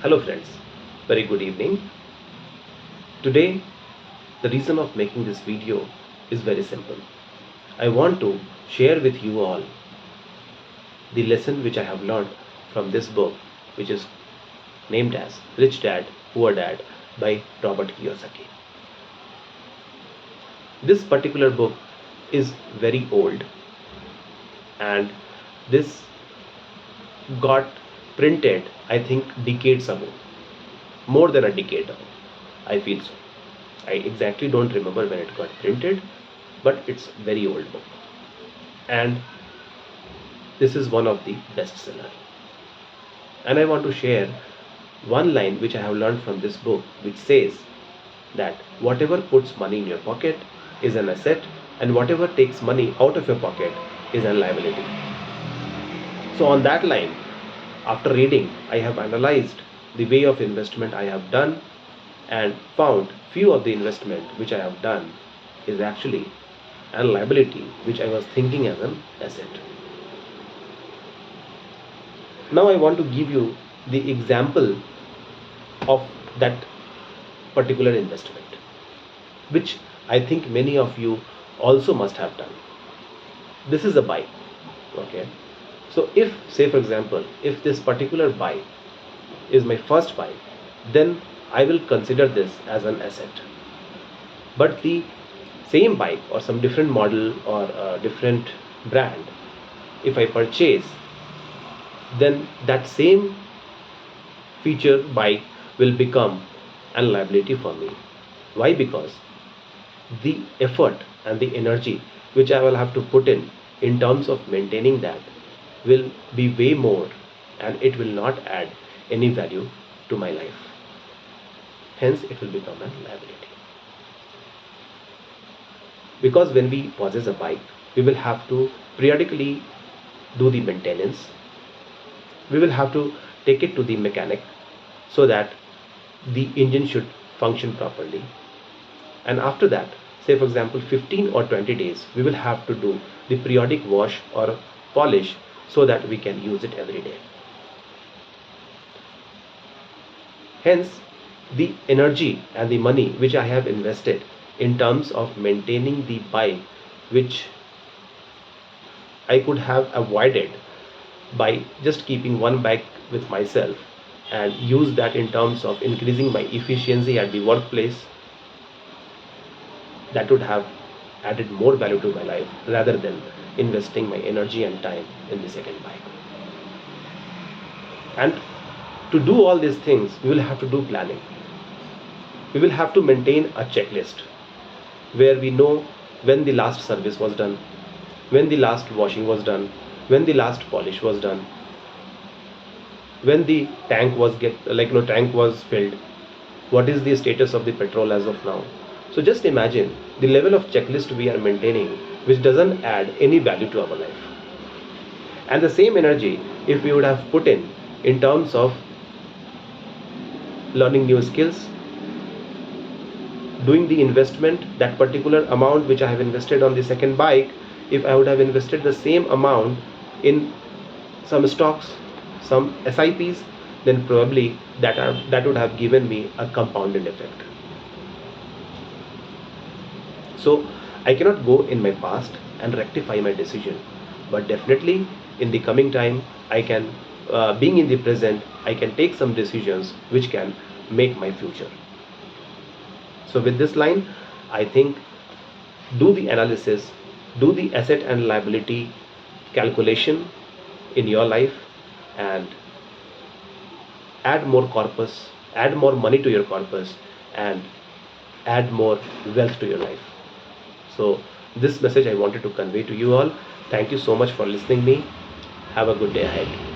Hello friends, very good evening. Today the reason of making this video is very simple. I want to share with you all the lesson which I have learned from this book, which is named as Rich Dad, Poor Dad by Robert Kiyosaki. This particular book is very old, and this got printed I think decades ago, more than a decade ago, I feel so. I exactly don't remember when it got printed, but it's very old book, and this is one of the bestseller. And I want to share one line which I have learned from this book, which says that whatever puts money in your pocket is an asset, and whatever takes money out of your pocket is a liability. So on that line, after reading, I have analyzed the way of investment I have done and found few of the investment which I have done is actually a liability which I was thinking as an asset. Now I want to give you the example of that particular investment, which I think many of you also must have done. This is a bike, okay? So if, say for example, if this particular bike is my first bike, then I will consider this as an asset. But the same bike or some different model or a different brand, if I purchase, then that same feature bike will become a liability for me. Why? Because the effort and the energy which I will have to put in terms of maintaining that will be way more, and it will not add any value to my life. Hence it will become a liability. Because when we possess a bike, we will have to periodically do the maintenance. We will have to take it to the mechanic so that the engine should function properly. And after that, say for example 15 or 20 days, we will have to do the periodic wash or polish so that we can use it every day. Hence, the energy and the money which I have invested in terms of maintaining the bike, which I could have avoided by just keeping one bike with myself and use that in terms of increasing my efficiency at the workplace, that would have added more value to my life rather than investing my energy and time in the second bike. And to do all these things, we will have to do planning. We will have to maintain a checklist where we know when the last service was done, when the last washing was done, when the last polish was done, when the tank was tank was filled, what is the status of the petrol as of now. So just imagine the level of checklist we are maintaining, which doesn't add any value to our life. And the same energy, if we would have put in terms of learning new skills, doing the investment, that particular amount which I have invested on the second bike, if I would have invested the same amount in some stocks, some SIPs, then probably that would have given me a compounded effect. So I cannot go in my past and rectify my decision, but definitely in the coming time I can, being in the present, I can take some decisions which can make my future. So with this line, I think, do the analysis, do the asset and liability calculation in your life, and add more corpus, add more money to your corpus, and add more wealth to your life. So this message I wanted to convey to you all. Thank you so much for listening me. Have a good day ahead.